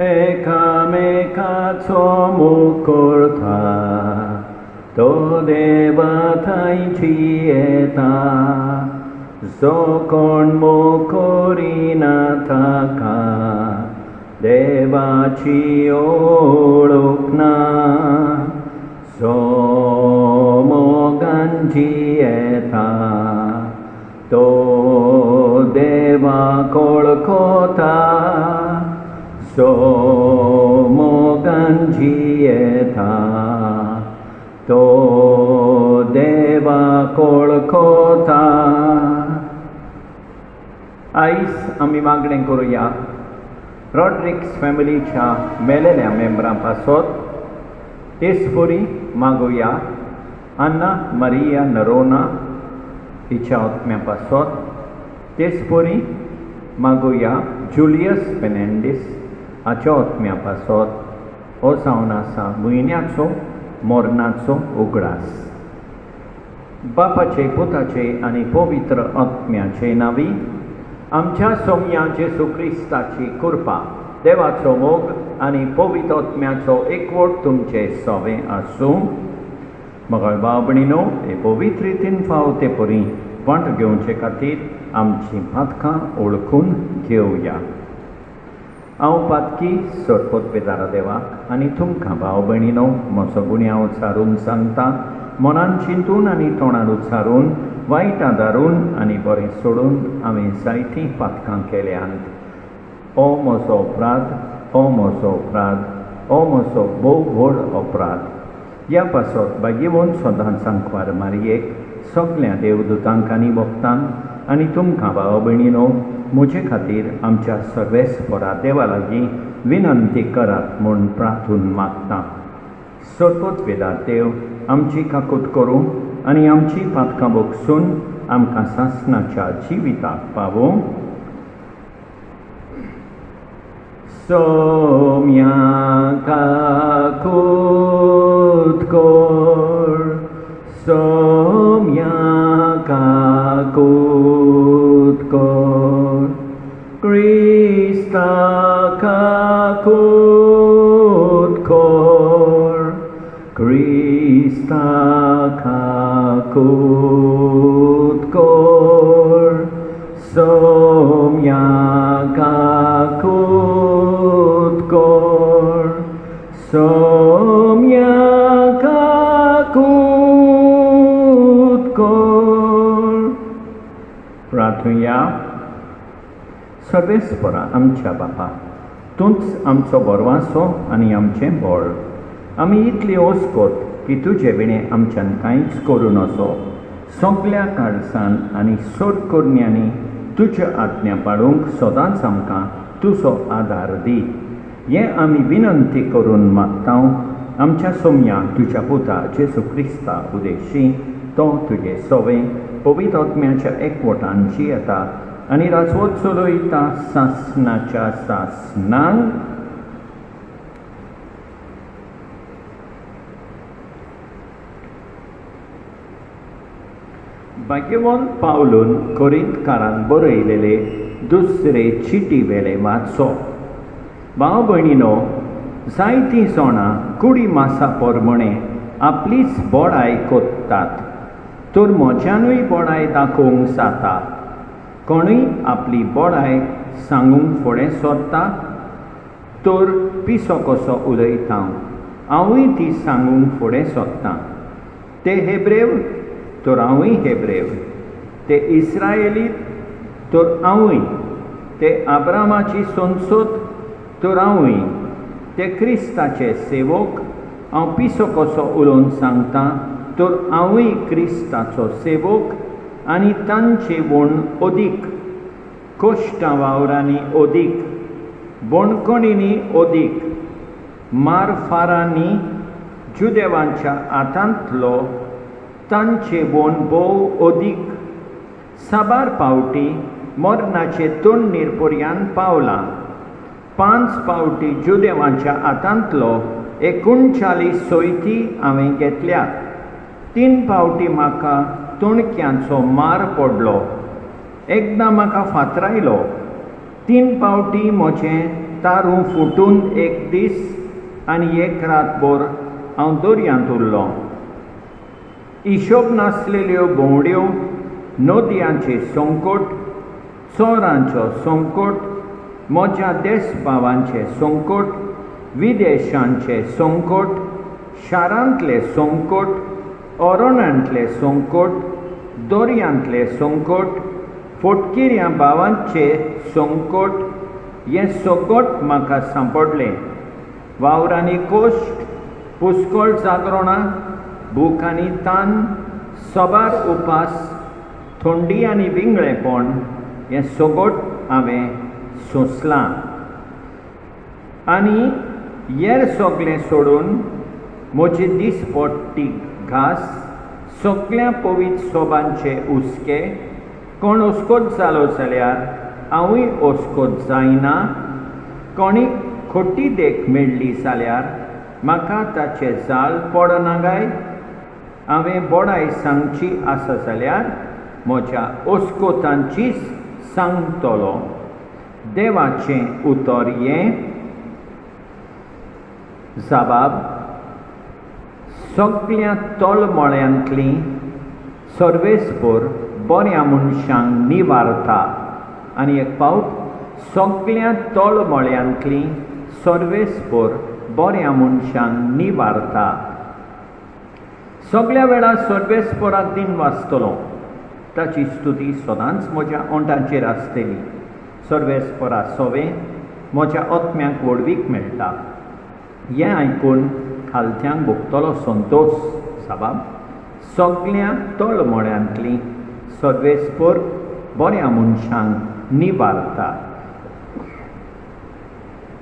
एकामेकाचो मुकुर्ता तो देवा थंयची येता जो कोण मुकुरिना ताका देवाची ओळख ना जो मोगांची येता तो देवाक वळखता जो मोगांची येता तो देवाक वळखता. आयज आमी मागणें करुया रॉड्रिक्स फॅमिलीच्या मेलेल्या मेंबरां पासत तेसपुरी मागुया अन्ना मारिया नरोना हिच्या आत्म्या पासत तेसपुरी मागुया जुलियस फेर्नांडीस हाच्या आत्म्या पासत हो जावन आसा म्हयन्याचो मरणाचो उगडास. बापाचे पुताचे आनी पवित्र आत्म्याचे नांवी आमच्या सोम्या जेसू क्रिस्ताची कृपा देवाचो मोग आनी पवित्र आत्म्याचो एकवट तुमचे सवे आसूं. मगळ भाव भयणीनो, हे पवित्र रितीन फावते परी वांट घेवचे खातीर आमची पातकां ओळखून घेवया. हांव पातकी सरपोत पेदारा देवाक आनी तुमकां भाव भयणीनो म्हजो गुन्यांव उच्चारून सांगता. मनान चिंतून आनी तोंडान उच्चारून वायट आदारून आनी बरें सोडून हांवें जायतीं पातकां केल्यांत. हो म्हजो अपराध, हो म्हजो अपराध, हो म्हजो भोव व्हड अपराध. ह्या पासत भाग्यवन सदांच सांकवार मारयेक सगळ्या देवदूतांक आनी भक्तांक आनी तुमकां भाव भयणीनो म्हजे खातीर आमच्या सर्वेस्परा देवा लागीं विनंती करात म्हूण प्रार्थून मागता. सरपोत वेदार देव आमची काकूट करूं आनी आमची पातकां भोगसून आमकां सासणाच्या जिविताक पावूं. सोम्या काकूट कर, सोम्या काकूट कर, क्रिस्ता काकूट कर, क्रिस्ता काकूट कर, सोम्या काकूट कर, सोम्या काकूट कर. प्रार्थुया. सर्वेस्परा आमच्या बापा, तूंच आमचो बरवासो आनी आमचें बळ. आमी इतली ओस्कोत की तुजे विणे आमच्यान कांयच करूं नजो. सगळ्या काळजान आनी सोडकोरण्यांनी तुज्यो आज्ञा पाळूंक सदांच आमकां तुजो आदार दी. हें आमी विनंती करून मागता आमच्या सोम्या तुज्या पुता जेसू क्रिस्ता उद्देशी. तो तुजे सवे पवित्र आत्म्याच्या एकवटान जियेता आनी राजवट चलयता सासणाच्या सासणांक. भाग्यवान पावलून कोरिंथकारान बरयलेले दुसरे चिटी वेले वाचो. भाव भयणीनो, जायतीं जाणां कुडी मासा पोरमणे आपलीच बोडाय कोत्तात, तर म्हज्यानूय बोडाय दाखोवंक जाता. कोणूय आपली बोडाय सांगूंक फुडें सरता, तर पिसो कसो उलयता हांवूय ती सांगूंक फुडें सरतां. ते हेब्रेव तर हांवूय हेब्रेव, ते इस्रायलीत तर हांवूय, ते आब्रामाची संसद तर हांवूय, ते क्रिस्ताचे सेवक हांव पिसो कसो उलोवन सांगता, तर हांवूय क्रिस्ताचो सेवक आनी तांचे बोण ओदीक, कोश्टां वावरांनी ओदीक, बोणकोणींनी ओदीक, मारफारांनी जुदेवांच्या हातांतलो तांचे बोण भोव ओदीक. साबार पावटी मरणाचे तोंडीर पर्यंत पावलां. 5 पावटी जुदेवांच्या हातांतलो 39 सोयती हांवें घेतल्यात. 3 पावटी म्हाका तोणक्यांचो मार पडलो. एकदां म्हाका फातरायलो. 3 पावटी म्हजें तारू फुटून एक दीस आनी एक रातभर हांव दर्यांत उरलो. हिशोब नासलेल्यो भोंवड्यो, नदयांचे संकट, चोरांचो संकट, म्हज्या देश भावांचे संकट, विदेशांचे संकट, शारांतले संकट, अरण्यांतले संकट, दर्यांतले संकट, फोटकिऱ्या भावांचे संकट, हें सगट म्हाका सांपडलें. वावरांनी कोश्ट, पुस्कळ जागरणां, भूक आनी तान, सबार उपास, थंडी आनी विंगळेपण, हें सगट हांवें सोंसलां. आनी हेर सगळें सोडून म्हजे दिसपट्टी घास, सगळ्या पवित्र सोबांचे हुस्के, कोण हुस्कोच जालो जाल्यार हांवूय हुस्कोच जायना. कोणीक खोटी देख मेळ्ळी जाल्यार म्हाका ताचें जाल पडना काय. हांवें बोडाय सांगची आसा जाल्यार म्हज्या हुस्कोतांचीच सांगतलो. देवाचें उतर हें: जबाब: सगळ्या तळमळ्यांतली सर्वेस्पर बऱ्या मनशांक निवारता. आनी एक पावट: सगळ्या तळमळ्यांतली सर्वेस्पर बऱ्या मनशांक निवारता. सगळ्या वेळार सर्वेस्पराक दिन वाचतलो. ताची स्तुती सदांच म्हज्या ओंठांचेर आसतली. सर्वेस्परा सोवे म्हज्या आत्म्याक वडवीक मेळटा. हें आयकून खालत्यांक भोगतलो संतोश. जबाब: सगळ्या तळमळ्यांतली सर्वेस्पर बऱ्या मनशांक निवारता.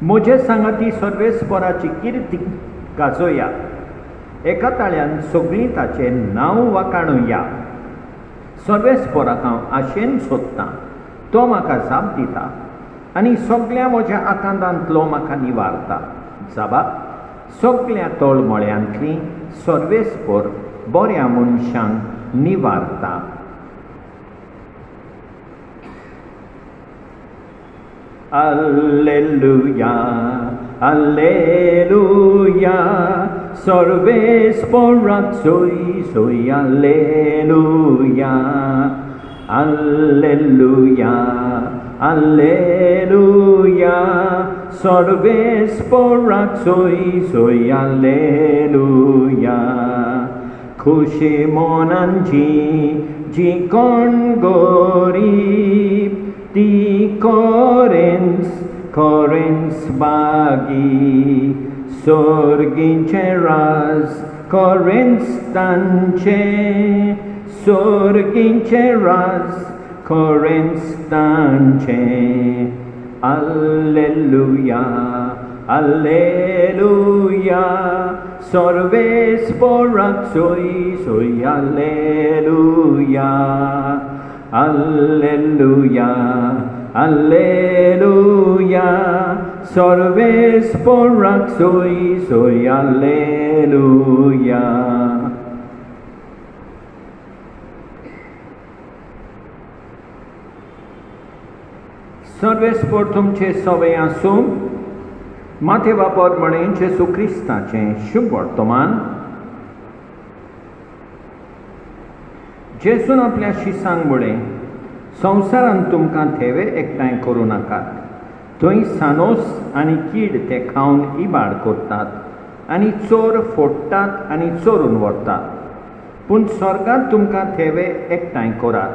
म्हजे सांगाती सर्वेस्पराची किर्ती गाजोया. एका ताळ्यान सगळीं ताचें नांव वाखाणुया. सर्वेस्पराक हांव आशेन सोदतां. तो म्हाका जाप दिता आनी सगळ्या म्हज्या आकांतांतलो म्हाका निवारता. जबाब: सगळ्या तळमळ्यांतली सर्वेस्पर बऱ्या मनशांक निवारता. Alleluia, Alleluia, सर्वेस्पराक सोय सोय. Alleluia, Alleluia, Alleluia, सर्वेस्पराक सोय सोय. Alleluia, खुशी मोनान जी कोण गरीब ती कोरेन्स बागी. सोर्गीचे राज कोरेन्स तांचे, सोर्गीचे राज कोरेन्स तांचे. Alleluia, Alleluia, सर्वेस्पराक सोय सोय. Alleluia, Alleluia, Alleluia, सर्वेस्पराक सोय सोय. Alleluia. सर्वेस्पर तुमचे सवय आसूं. माथे वापर म्हणें जेसू क्रिस्ताचें शुभ वर्तमान. जेसून आपल्या शिसांक म्हळें, संवसारांत तुमकां थेवे एकठांय करूं नाकात. थंय सानोस आनी कीड ते खावन इबाड करतात आनी चोर फोडटात आनी चोरून व्हरतात. पूण स्वर्गांत तुमकां थेवे एकठांय करात.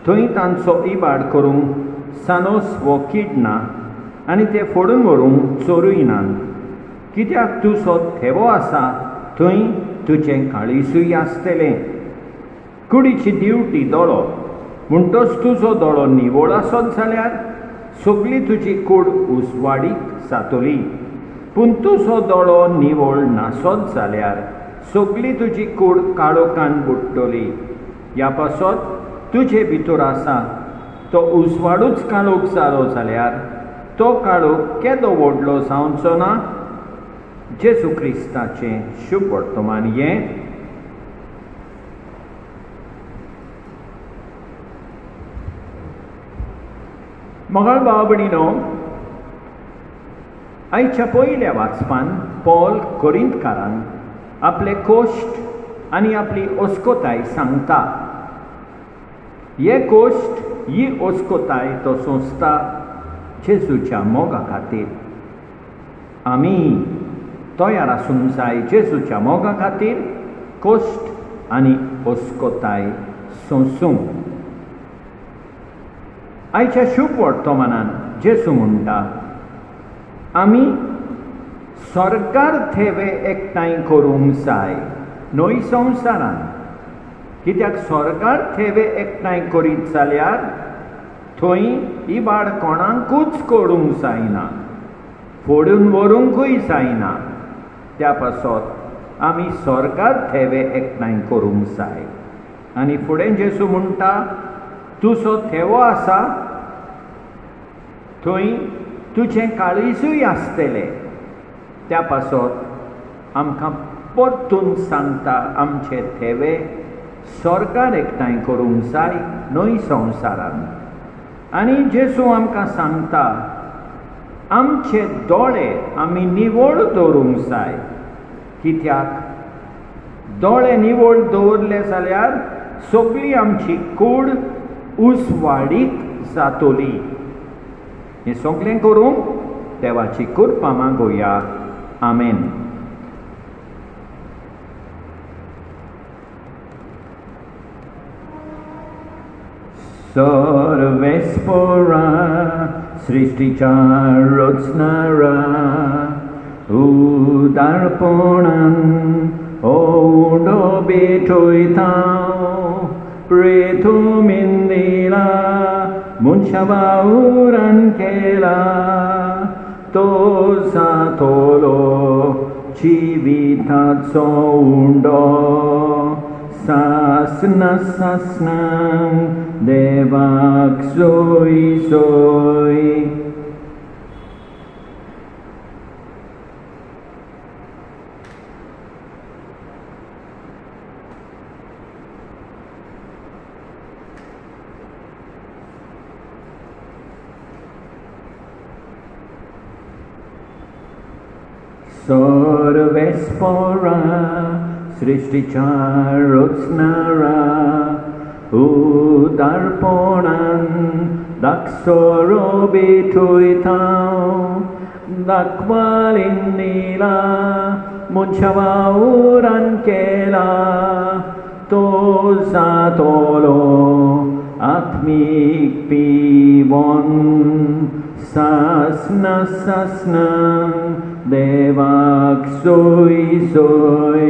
थंय तांचो इबाड करूंक सानोस वो कीड ना आनी ते फोडून व्हरूंक चोरूय नात. कित्याक तुजो थेवो आसा थंय तुजें काळीजूय आसतलें. कुडीची दिवटी दोळो म्हणटच तुजो दोळो निवळ आसत जाल्यार सगळी तुजी कूड उजवाडीक जातली. पूण तुजो दोळो निवळ नासत जाल्यार सगळी तुजी कूड काळोखान बुडटली. ह्या पासत तुजे भितर आसा तो उजवाडूच काळोख जालो जाल्यार तो काळोख केदो व्हडलो जावचो ना. जेसू क्रिस्ताचें शुभ वर्तमान हें. मोगाळ भाव भयणीनो, आयच्या पयल्या वाचपान पॉल कोरिंथकारांक आपले कोश्ट आनी आपली ओस्कोताय सांगता. हे कोश्ट ही ओस्कोताय तो सोंसता जेजूच्या मोगा खातीर. आमी तयार आसूंक जाय जेजूच्या मोगा खातीर कोश्ट आनी ओस्कोताय सोंसूंक. आयच्या शुभ वर्तमानान जेजू म्हणटा, आमी स्वर्गार थेवे एकठांय करूंक जाय न्हय संवसारान. कित्याक स्वर्गार थेवे एकठांय करीत जाल्यार थंय इबाड कोणाकूच करूंक जायना, फोडून व्हरूंकूय जायना. त्या पासत आमी स्वर्गार थेवे एकठांय करूंक जाय. आनी फुडें जेजू म्हणटा, तुजो थेवो आसा थंय तुजें काळीजूय आसतलें. त्या पासत आमकां परतून सांगता, आमचे थेवे स्वर्गार एकठांय करूंक जाय न्हय संवसारान. आनी जेजू आमकां सांगता, आमचे दोळे आमी निवळ दवरूंक जाय. कित्याक दोळे निवळ दवरले जाल्यार सगळी आमची कूड उसवाडीक जातली. हें सगळें करूंक देवाची कृपा मागुया. आमेन. सर्वेस्परा सृष्टीच्या रचणारा उदारपणान ओडो बेठयता प्रेथुमीन दिला मनशा वावुरान केला तो जातलो जिविताचो उंडो सासना सासनांक देवाक सोय सोय. सर्वेस्परा सृष्टीच्या रचणारा उदारपणान दाखसरो बेठयता दाखवालीन दिला मनशा वावुरान केला तो जातलो आत्मीक पिवोन सासना सासनांक देवाक सोय सोय.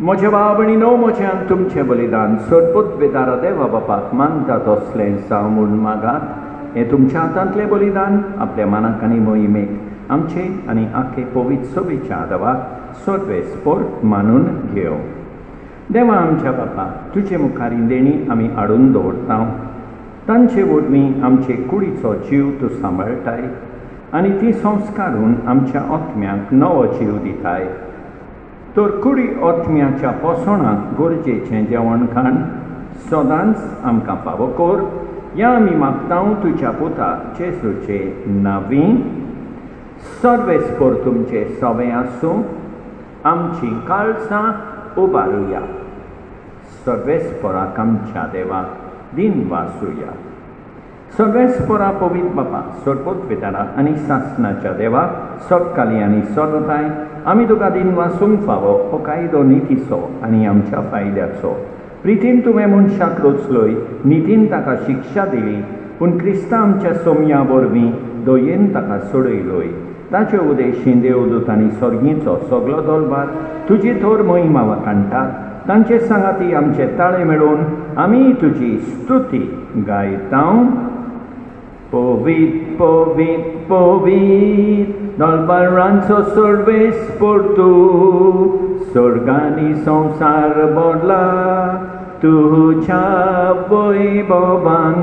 म्हज्या बाबणीनो, म्हज्यान तुमचें बलिदान सोडपूत बेदारा देवा बापाक मानता तसलें जावं म्हूण मागात. हें तुमच्या हातांतलें बलिदान आपल्या मनाक आनी मोहिमेक आमचे आनी आख्खे पवित्र सभेच्या देवाक सर्वेस्पर मानून घेव. देवा आमच्या बापा, तुजे मुखारी देणी आमी हाडून दवरता. तांचे वरवीं आमचे कुडीचो जीव तूं सांबाळटाय आनी ती संस्कारून आमच्या आत्म्याक नवो जीव दिताय. तर कुडी आत्म्याच्या पोसणाक गरजेचें जेवणखाण सदांच आमकां फावो कर. या आमी मागता तुज्या पुता जेजूचे नांवी. सर्वेस्पर तुमचे सवे आसूं. आमची काळजां उबारुया. सर्वेस्पराक आमच्या देवाक दिन वासुया. सर्वेस्परा पवित्र बापा, सर्वोत पितारा आनी सासनाच्या देवाक सत्काली आनी सदांताय आमी तुका दिन वासूंक फावो हो कायदो नितीचो आनी आमच्या फायद्याचो. प्रितीन तुवें मनशाक रचलोय, नितीन ताका शिक्षा दिली, पूण क्रिस्ता आमच्या सोमया वरवीं दयेन ताका सोडयलोय. ताचे उदेशीं देवदूत आनी सर्गीचो सगलो दरबार तुजी थोर महिमा वखाणटात. तांचे सांगाती आमचे ताळे मेळोवन आमी तुजी स्तुती गायता. पवित्र पवित्र पवित्र दरबारांचो सर्वेस्पर तूं, स्वर्ग आनी संवसार भरला तुझ्या वैभवान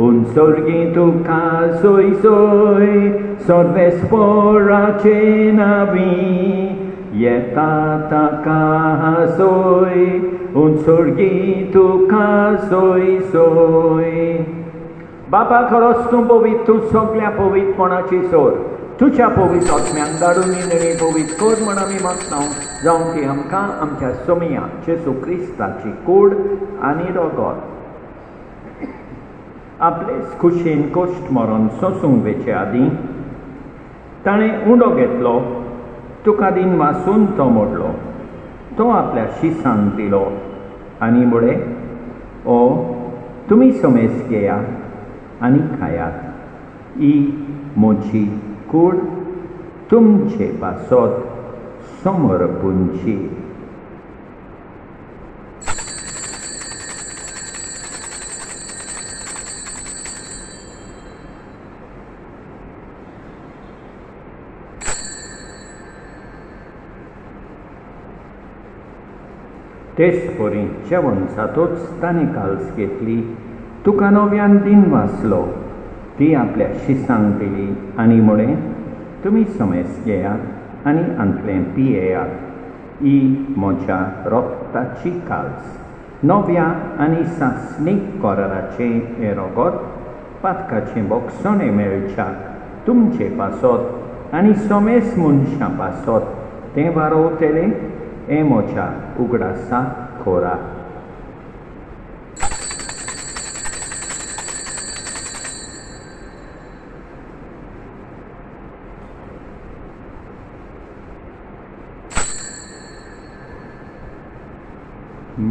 उंचोर्गी तुका सोय सोय सर्वेस्पराचे नावी येता ताका सोय उंचोर्गी तुका सोय सोय बाबा खरोच तूं पवित्र तूं सगळ्या पवित्रपणाची सोर तुझ्या पवित्र आत्म्यान धाडून निणी पवित्र कर म्हण आमी मागता जावं ती आमकां आमच्या सोमया जेसू क्रिस्ताची कूड आनी रगत आपले खुशेन कश्ट मरण सोसूंक वेचे आदीं ताणें उंडो घेतलो तुका दिन वासून तो मोडलो तो आपल्या शिसांक दिलो आनी म्हळे ओ तुमी समेस घेयात आनी खायात ही म्हजी कूड तुमचे पासत समर्पूंची तेच परी जेवण जातूच ताणें काल्स घेतली तुका नव्यान दिन वाचलो ती आपल्या शिसांक दिली आनी म्हळें तुमी समेस घेयात आनी आंतलें पियेयात ही म्हज्या रोगताची काल्स नव्या आनी सासणीक कराराचें हें रगत पातकाचें बोगसणें मेळच्याक तुमचे पासत आनी समेस मनशां पासत तें वारोवतलें हें म्हज्या उगडासा खोरा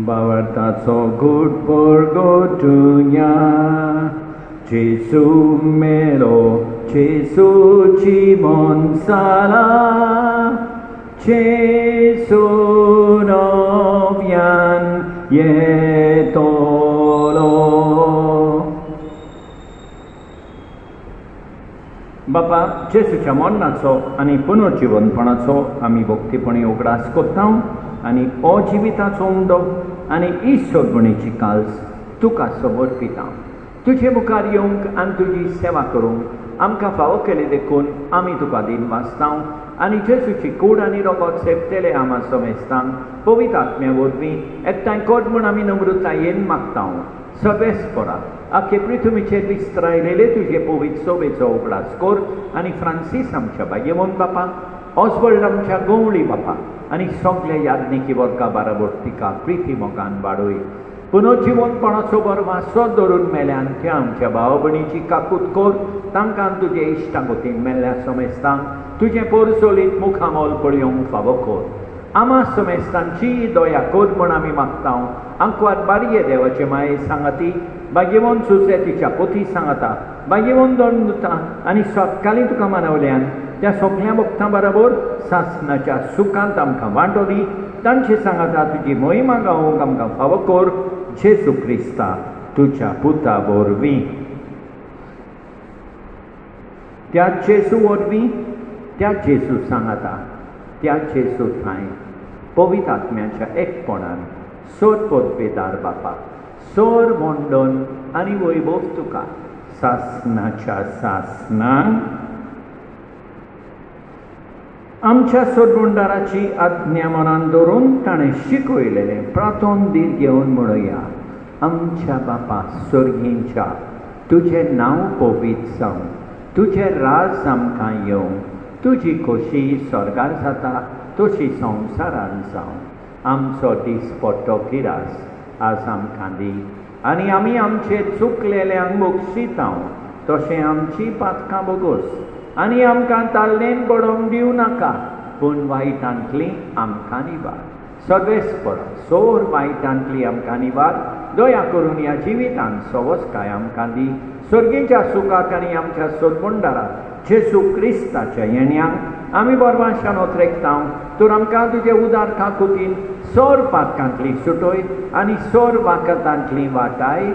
बावरताचो घुटभर गोठुया जेसू मेलो जेसूची मोनसाला जेसू नव्यान येतलो बापा जेसूच्या मरणाचो आनी पुनर्जीवनपणाचो आमी भक्तीपणी उगडास करता आनी अजिविताचो उंडो आनी ईश्वरपणेची काल्स तुका समर्पिता तुजे मुखार येवंक आनी तुजी सेवा करूंक आमकां फावो केले देखून आमी तुका दिन वाचता आनी जेसूची कूड आनी रगत सेपतेले आमा समेस्तांक पवित्र आत्म्या वरवीं एकठांय कर म्हूण आमी नम्रतायेन मागता सर्वेस्परा आख्खे पृथ्वीचेर विस्तारलेले तुजे पवित्र सोबेचो उगडास कर आनी फ्रांसीस आमच्या भाग्यवन बापा ऑस्वर्ल्ड आमच्या गवळी बापा आनी सगळे याज्ञिकी वर्गा बाराबर तिका प्रिती मोगान वाडय पुनर्जीवनपणाचो बरो वासो धरून मेल्यान त्या आमच्या भाव भयणीची काकूट कर तांकां तुजे इश्टागतीन मेल्ल्या समेस्तांक तुजें पोरसोलीत मुखामोल पळयोवंक फावो कर आमा समेस्तांची दया कर म्हण आमी मागता आंकवार बारये देवाचे माये सांगाती भाग्यवन सुसेतीच्या पोथी सांगता भाग्यवन दंडुता आनी सतकाली तुका मानवल्यान त्या सगळ्या भक्तां बरोबर सासणाच्या सुखांत आमकां वांटोली तांचे सांगता तुजी महिमा गावोवंक आमकां फावो कर जेसू क्रिस्ता तुज्या पुता वरवीं त्या जेसू वरवीं त्या जेसू सांगता त्या जेसू थंय पवित्र आत्म्याच्या एकपणान सोर पदवेदार बापा सोर वंदन आनी वैभव तुका सासणाच्या सासणान आमच्या सोडबुंडाराची आज्ञा मनान धरून ताणें शिकवयलेलें प्रार्थोन दीर घेवन म्हणुया आमच्या बापा स्वर्गींच्या तुजें नांव पवित्र जावं तुजें राज आमकां येवं तुजी खोशी स्वर्गार जाता तशी संवसारान जावं आमचो दीस पडटो गिरास आज आमकां दी आनी आमी आमचे चुकलेल्यांक बक्षिता तशें आमची पातकां बोगोस आनी आमकां ताल्लेन पडोवंक दिवं नाका पूण वायटांतली आमकां निवार सर्वेस्पर सोर वायटांतली आमकां निवार दया करून ह्या जिवितांत सवस्काय आमकां दी सर्गेच्या सुखाक आनी आमच्या सोडबुंडाराक जेसू क्रिस्ताच्या येण्याक आमी बरवाशान ओतरेकता तर आमकां तुजे उदार काकुतीन सोर पातकांतली सुटोय आनी सोर वाकतांतली वाटाय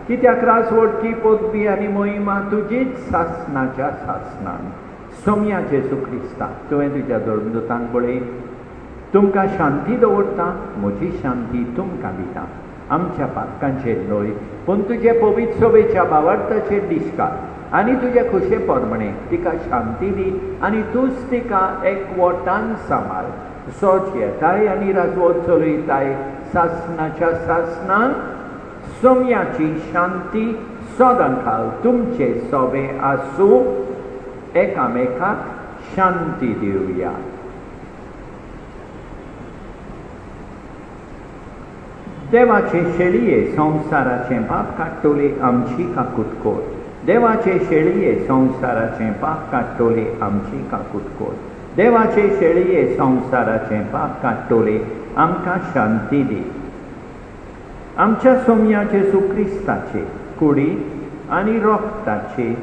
कित्याक रासवडची पदवी आनी मोहिमा तुजीच सासणाच्या सासणान सोम्या जेसू क्रिस्ता तुवें तुज्या धर्मदूतांक पळय तुमकां शांती दवरता म्हजी शांती तुमकां दिता आमच्या पातकांचेर न्हय पूण तुजे पवित्र सभेच्या भावार्थाचेर दिसता आनी तुजे खुशे पोरमणे तिका शांती दी आनी तूंच तिका एकवटान सांबाळ सोच येताय आनी राजवट चलयताय सासणाच्या सासणान सोम्याची शांती सदांकाळ तुमचे सोबे आसूं एकामेकाक शांती दिवया. देवाचे शेळये संवसाराचें पाप काडटोले आमची काकूट कोर. देवाचे शेळये संवसाराचें पाप काडटोले आमची काकूट कोर. देवाचे शेळये संवसाराचें पाप काडटोले आमकां शांती दी. आमच्या सोम्याचे सुक्रिस्ताचे कुडी आनी रोगताचे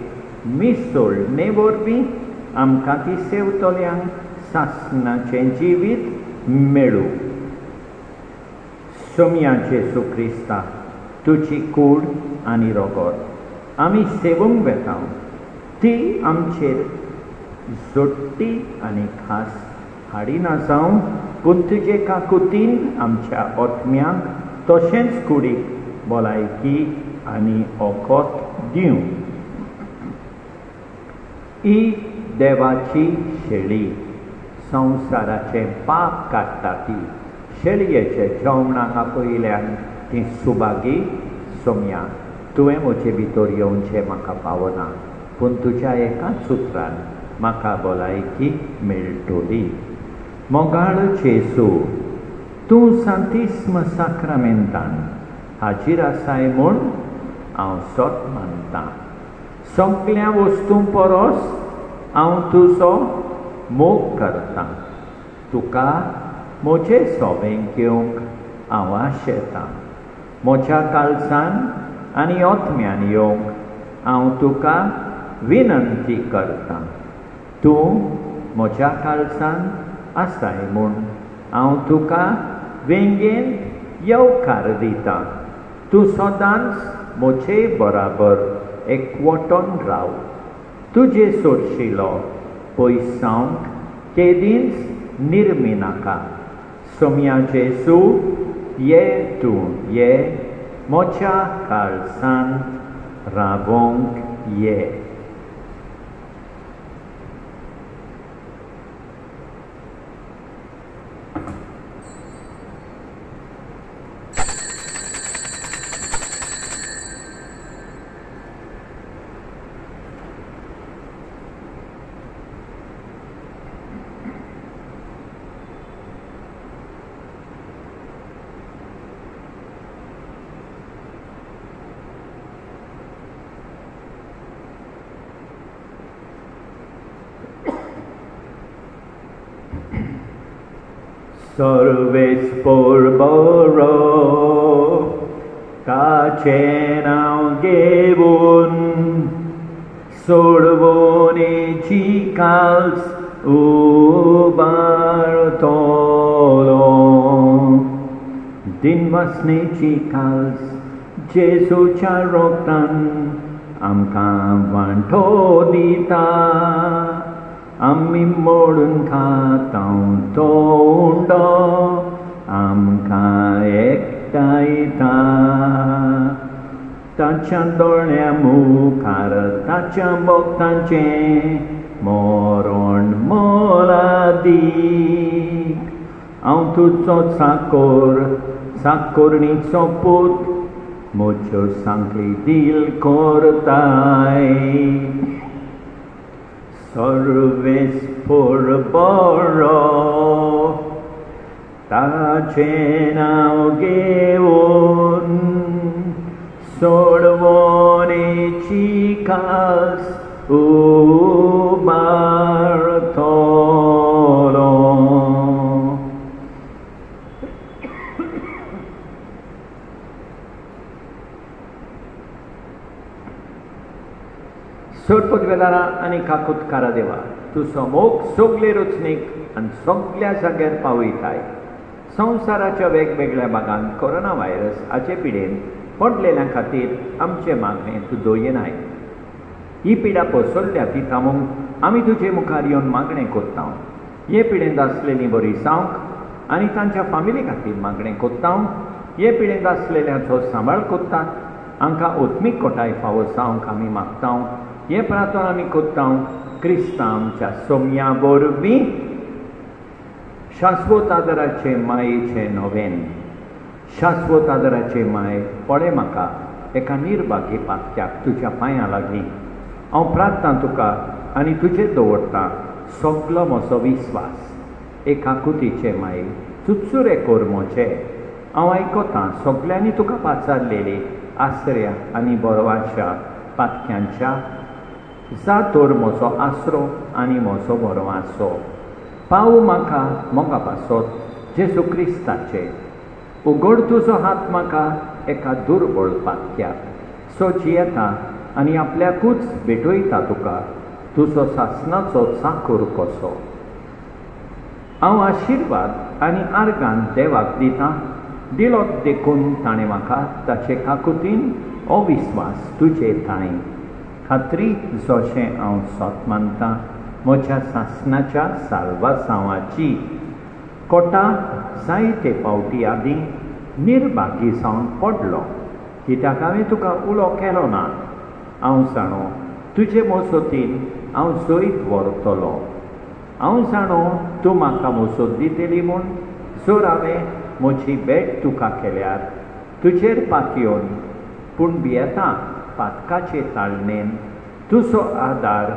मिसळणे वरवीं आमकां ती सेवतल्यांक सासणाचें जिवीत मेळूं. सोम्याचे सुक्रिस्ता तुजी कूड आनी रोगोत आमी सेवूंक वेता. ती आमचेर जोडटी आनी खास हाडिना जावं पूण तुजे काकुतीन आमच्या ओतम्यांक तशेंच कुडीक भलायकी आनी ओकोत दिवं. ही देवाची शेळी संवसाराचें पाप काडटा ती शेळयेचे जेवणाक आपयल्यान ती सुबागी सोम्या तुवें म्हजे भितर येवचें म्हाका पावना पूण तुज्या एकाच उतरान म्हाका भलायकी मेळटली. मोगाळ जेसू तूं सांतिस्म साक्रामेंतान हाजीर आसाय म्हूण हांव सोत मानतां. सगळ्या वस्तूं परस हांव तुजो मोग करतां. तुका म्हजे सोबेंक घेवंक हांव आशेतां. म्हज्या काळजान आनी ओतम्यान येवंक हांव तुका विनंती करतां. तूं म्हज्या काळजान आसाय म्हूण हांव तुका वेंगेन येवकार दितां. तूं सदांच म्हजे बराबर एकवटोन राव. तुजे सोडशिलो पयसांक केदींच निर्मी नाका. सोम्या जेसू ये तूं ये म्हज्या काळजान रावोंक ये. सर्वेस पोरबरो ताचें नांव घेवन सोडवणेची काल्स उबारतलो. दिनवासनेची काल्स जेसूच्या रोगतान आमकां वांटो दिता. आमी मोडून खातां तो उंडो आमकां एकटायता. ताच्या दोळ्या मुखार ताच्या भक्तांचें मरण मोलादीक. हांव तुजो चाकोरणीचो पूत म्हज्यो सांगली दिल करताय. सर्वेस पोरबरो ताचें नांव घेवन सोडवणेची कास उबारतलो. सोडपदवेदारा आनी काकुतकारा देवा तुजो मोग सगळे रचणेक आनी सगळ्या जाग्यार पावयताय. संवसाराच्या वेगवेगळ्या भागांत कोरोना व्हायरस हाचे पिडेन पडलेल्या खातीर आमचे मागणें तूं दोयनाय. ही पिडा पसरल्या ती थांबोवंक आमी तुजे मुखार येवन मागणें कोत्ता. हे पिडेंत आसलेलीं बरी जावंक आनी तांच्या फामिली खातीर मागणें कोत्ता. हे पिळेंत आसलेल्याचो सांबाळ कोत्तात, हांकां ओत्मीक कोटाय फावो जावंक आमी मागता. हे प्रार्थना आमी कोत्ता क्रिस्तां आमच्या सोम्या वरवीं. शाश्वत आदाराचे मायेचे नवेन. शाश्वत आदाराचे माय, पळय म्हाका एका निर्भागी पात्याक तुज्या पांयां लागीं. हांव प्रार्थना तुका आनी तुजेर दवरतां सगलो म्हजो विस्वास. एकाकुतीचे माये, चुचुरे कोरमोचे. हांव आयकतां सगल्यांनी तुका पाचारलेली आसऱ्या आनी बरवाच्या पातक्यांच्या. जा तर म्हजो आसरो आनी म्हजो बरवासो. पाव म्हाका मोगा पासत जेजू क्रिस्ताचे. उगड तुजो हात म्हाका एका दुर्बळ पातक्याक. सो जियेता आनी आपल्याकूच भेटयता तुका तुजो सासणाचो चाकर कसो. हांव आशिर्वाद आनी आर्गान देवाक दितां. दिलोत देखून ताणें म्हाका ताचे काकुतीन अविस्वास तुजे ताय. खात्री जशें हांव सोत मानतां म्हज्या सासणाच्या साल्वासांवाची. कोटा जायते फावटी आदीं निर्भागी जावन पडलो, कित्याक हांवें तुका उलो केलो ना. हांव जाणो तुजे मजतीन हांव जैत व्हरतलो. हांव जाणो तूं म्हाका मजत दितली म्हूण. जर हांवें म्हजी भेट तुका केल्यार तुजेर पातयोन, पूण भियेतां पातकाचे ताळणेन तुजो आदार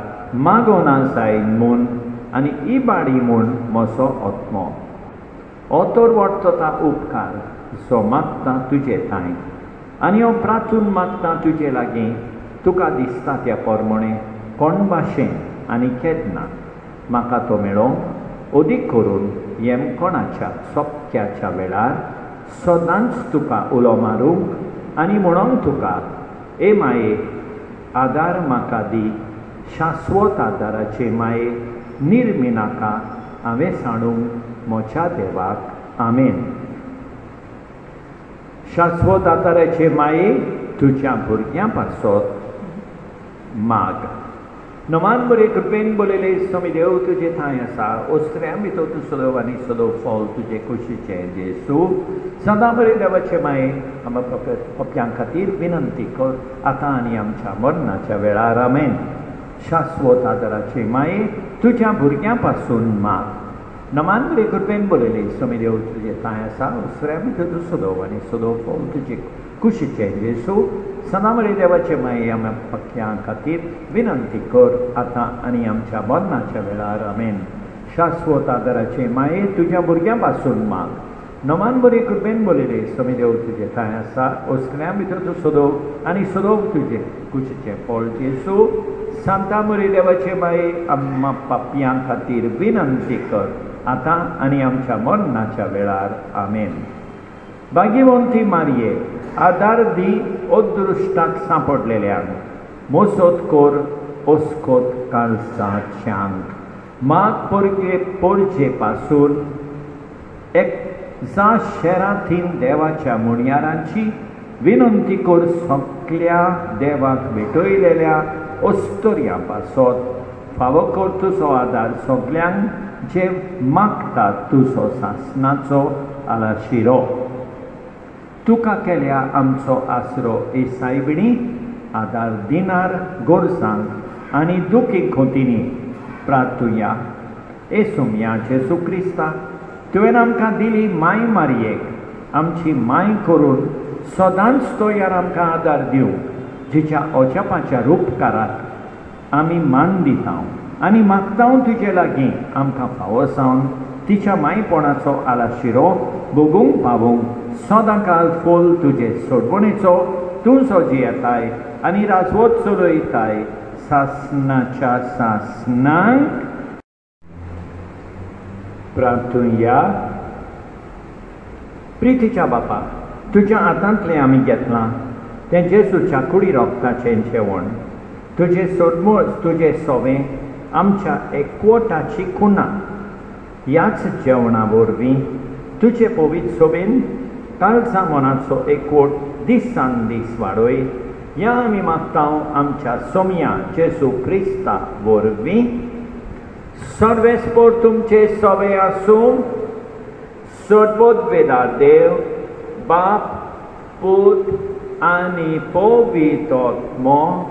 मागो ना जायन म्हूण आनी इबाडी म्हूण म्हजो आत्मो. हो तर वर्तता उपकार जो मागता तुजे ताय. आनी हांव प्रार्थून मागता तुजे लागीं तुका दिसता त्या प्रमाणे कोण भाशेन आनी केन्ना म्हाका तो मेळोवंक. अदीक करून येमकोणाच्या सोबत्याच्या वेळार सदांच तुका उलो मारूंक आनी म्हणोंक तुका, ए माये आदार म्हाका दी. शाश्वत आदाराचे माये निर्मिनाका हांवें सांडूंक म्हज्या देवाक. आमेन. शाश्वत आदाराचे माये तुज्या भुरग्यां पासत माग. नमान बरे कृपेन बोलयले स्वामी देव तुजे थंय आसा. ओस्त्र्या भितर तूं सदो आनी सदो फॉल तुजे कुशीचें जेजू. सदां बरे देवाचे माये आमच्या पप्यां खातीर विनंती कर आतां आनी आमच्या मरणाच्या वेळार. आमेन. शाश्वत आदाराचे माये तुज्या भुरग्यां पासून माग. नमान बरे कृपेन बोलयले स्वामी देव तुजे थंय आसा. ओस्त्र्या भितर तूं सदो आनी सदो फॉल तुजे कुशीचें जेजू. सदां बरे देवाचे माये आमच्या पक्यां खातीर विनंती कर आतां आनी आमच्या मरणाच्या वेळार. आमेन. शाश्वत आदाराचे माये तुज्या भुरग्यां पासून माग. नमान बरे कृपेन बोलयले स्वामी देव तुजे थंय आसा. ओस्कऱ्यां भितर तूं सदो आनी सदो तुजे कुशीचें फळ जेजू. सांता बरे देवाचे माये आमच्या पापयां खातीर विनंती कर आतां आनी आमच्या मरणाच्या वेळार. आमेन. भाग्यवंती मारये आदार दी अदृश्टाक सांपडलेल्यांक. मजत कर ओस्कोत काळजाच्यांक. माग पोरजे पासून एक जा शेरांतीन देवाच्या मुणयारांची विनंती कर. सगल्या देवाक भेटयलेल्या ओस्तोऱ्यां पासत फावो कर तुजो आदार सगल्यांक जे मागतात तुजो सासणाचो आलाशिरो. तुका केल्या आमचो आसरो येसायबिणी. आदार दिनार गोरजांक आनी दुखी खोतींनी प्रार्थुया. ए सोम्या जेजू क्रिस्ता तुवें आमकां दिली माय मारयेक आमची माय करून सदांच तो यार आमकां आदार दिवंक. जिच्या अजापाच्या उपकाराक आमी मान दिता आनी मागता तुजे लागीं आमकां फावो जावन तिच्या मायपणाचो आलाशिरो भोगूंक पावूंक. सदां काल फोल तुजे सोडवणेचो तूं जियेताय आनी राजवत चलयताय सासणाच्या सासणांक. प्रार्थुया. प्रितीच्या बापा तुज्या हातांतलें आमी घेतलां तें जेजूच्या कुडी रोगताचें जेवण. तुजे सोडमूळ तुजे सोवें आमच्या एकवटाची खुणा. ह्याच जेवणा वरवीं तुजे पवित्र सोबेन काळजा मनाचो एकवट दिसान दीस वाडय. ह्या आमी मागता आमच्या सोम्या जेजू क्रिस्ता वरवीं. सर्वेस्पोर तुमचे सोवे आसूं. सदबोद वेदार देव बाप पूत आनी पवित्र आत्मो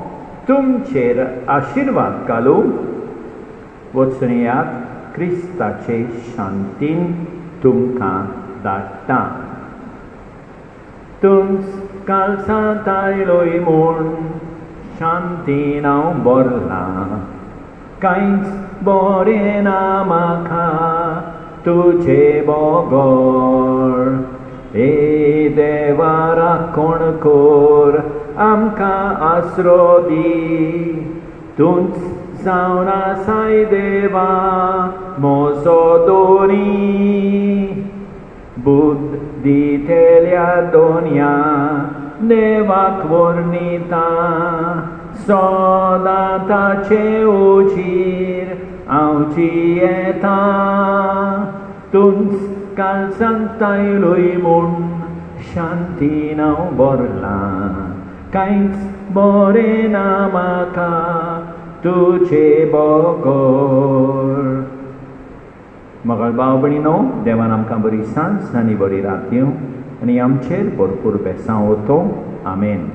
तुमचेर आशीर्वाद घालूं. वचनयात क्रिस्ताचे शांतीन तुमकां धाडटा. तुमकां सांतायलोय म्हूण शांतीन हांव भरलां. कांयच बरें ना म्हाका तुजे बगर. हे देवा राखण कर आमकां आसरो दी. तूंच जावन आसाय देवा म्हजो दोनी. बुद्ध दितेल्या दोनया देवाक वर्णिता. सदां ताचे उजीर हांव जियेता. तूंच काल सांगतायलोय म्हूण शांतीन हांव भरलां. कांयच बरें ना म्हाका तुजे बगर. मगळ भाव भयणीनो, देवान आमकां बरी सांज आनी बरी रात दिवं आनी आमचेर भरपूर बेसांव वतो. आमेन.